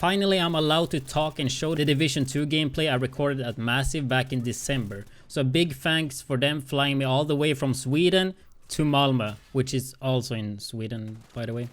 Finally, I'm allowed to talk and show the Division 2 gameplay I recorded at Massive back in December. So a big thanks for them flying me all the way from Sweden to Malmö, which is also in Sweden, by the way.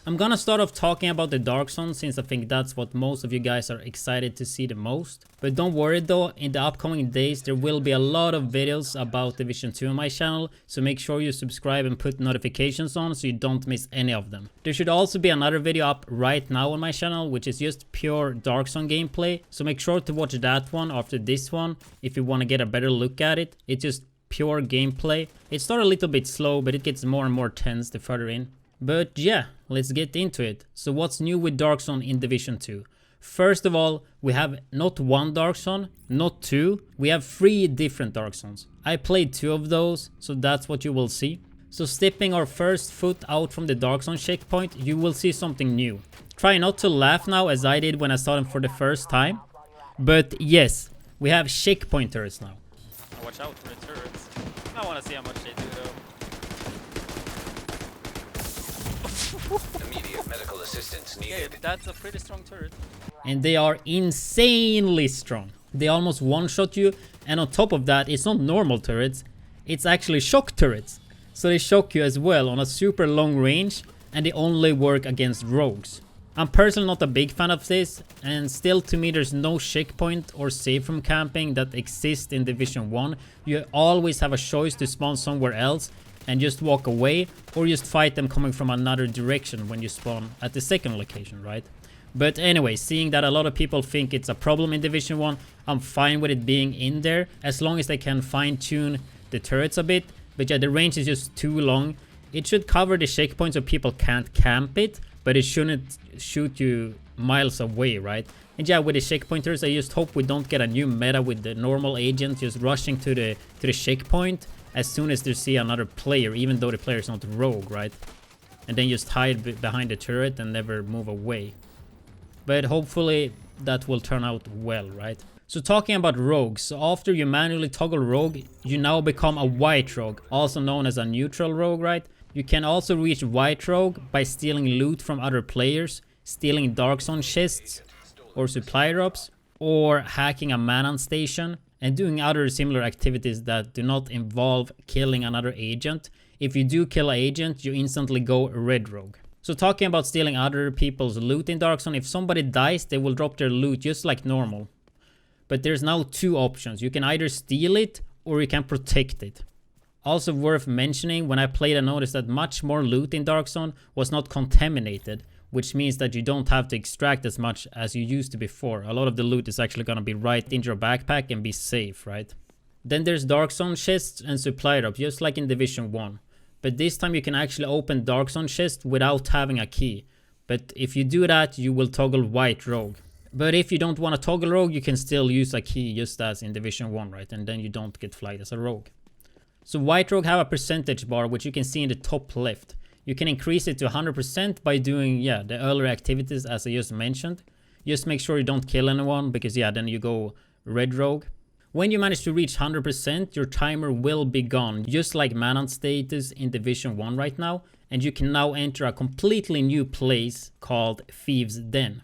I'm gonna start off talking about the Dark Zone since I think that's what most of you guys are excited to see the most. But don't worry though, in the upcoming days there will be a lot of videos about Division 2 on my channel, so make sure you subscribe and put notifications on so you don't miss any of them. There should also be another video up right now on my channel which is just pure Dark Zone gameplay, so make sure to watch that one after this one if you want to get a better look at it. It's just pure gameplay. It started a little bit slow but it gets more and more tense the further in. But yeah, let's get into it. So what's new with Dark Zone in Division 2? First of all, we have not one Dark Zone, not two, we have 3 different Dark Zones. I played 2 of those, so that's what you will see. So stepping our first foot out from the Dark Zone checkpoint, you will see something new. Try not to laugh now as I did when I saw them for the first time. But yes, we have checkpoint turrets now. Watch out for the turrets. I want to see how much they do though. Immediate medical assistance needed. Okay, that's a pretty strong turret. And they are insanely strong. They almost one-shot you, and on top of that, it's not normal turrets, it's actually shock turrets. So they shock you as well on a super long range, and they only work against rogues. I'm personally not a big fan of this, and still to me there's no checkpoint or save from camping that exists in Division 1. You always have a choice to spawn somewhere else and just walk away, or just fight them coming from another direction when you spawn at the second location, right? But anyway, seeing that a lot of people think it's a problem in Division 1, I'm fine with it being in there, as long as they can fine-tune the turrets a bit. But yeah, the range is just too long. It should cover the checkpoint so people can't camp it, but it shouldn't shoot you miles away, right? And yeah, with the checkpointers, I just hope we don't get a new meta with the normal agents just rushing to the checkpoint as soon as they see another player, even though the player is not rogue, right? And then just hide behind the turret and never move away. But hopefully that will turn out well, right? So talking about rogues, so after you manually toggle rogue, you now become a white rogue, also known as a neutral rogue, right? You can also reach white rogue by stealing loot from other players, stealing Dark Zone chests or supply drops, or hacking a Manan station, and doing other similar activities that do not involve killing another agent. If you do kill an agent, you instantly go red rogue. So talking about stealing other people's loot in Dark Zone, if somebody dies, they will drop their loot just like normal. But there's now 2 options. You can either steal it or you can protect it. Also worth mentioning, when I played I noticed that much more loot in Dark Zone was not contaminated, which means that you don't have to extract as much as you used to before. A lot of the loot is actually gonna be right in your backpack and be safe, right? Then there's Dark Zone chests and supply drops, just like in Division 1. But this time you can actually open Dark Zone chests without having a key. But if you do that, you will toggle white rogue. But if you don't want to toggle rogue, you can still use a key just as in Division 1, right? And then you don't get flagged as a rogue. So white rogue have a percentage bar, which you can see in the top left. You can increase it to 100% by doing, yeah, the earlier activities as I just mentioned. Just make sure you don't kill anyone, because yeah, then you go red rogue. When you manage to reach 100%, your timer will be gone, just like Manan status in Division 1 right now, and you can now enter a completely new place called Thieves Den.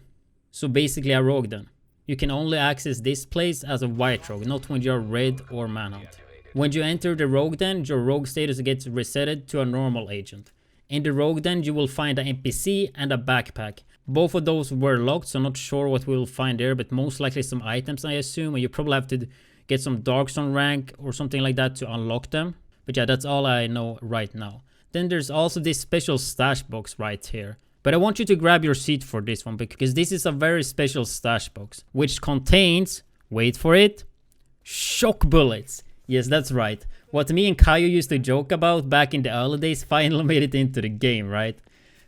So basically a rogue den. You can only access this place as a white rogue, not when you're red or Manan. When you enter the rogue den, your rogue status gets resetted to a normal agent. In the rogue den, you will find an NPC and a backpack. Both of those were locked, so not sure what we will find there, but most likely some items, I assume, and you probably have to get some Dark Zone rank or something like that to unlock them. But yeah, that's all I know right now. Then there's also this special stash box right here. But I want you to grab your seat for this one, because this is a very special stash box, which contains, wait for it, shock bullets. Yes, that's right. What me and Kaio used to joke about back in the early days finally made it into the game, right?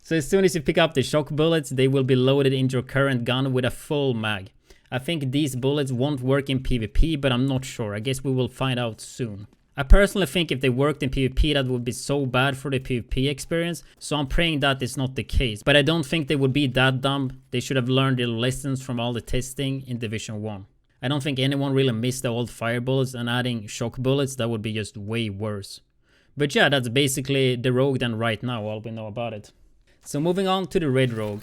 So as soon as you pick up the shock bullets, they will be loaded into your current gun with a full mag. I think these bullets won't work in PvP, but I'm not sure. I guess we will find out soon. I personally think if they worked in PvP, that would be so bad for the PvP experience, so I'm praying that is not the case. But I don't think they would be that dumb. They should have learned their lessons from all the testing in Division 1. I don't think anyone really missed the old fire bullets, and adding shock bullets, that would be just way worse. But yeah, that's basically the rogue den right now, all we know about it. So moving on to the red rogue.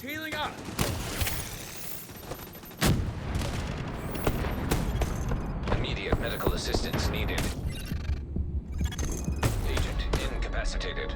He's healing up. Immediate medical assistance needed. Agent incapacitated.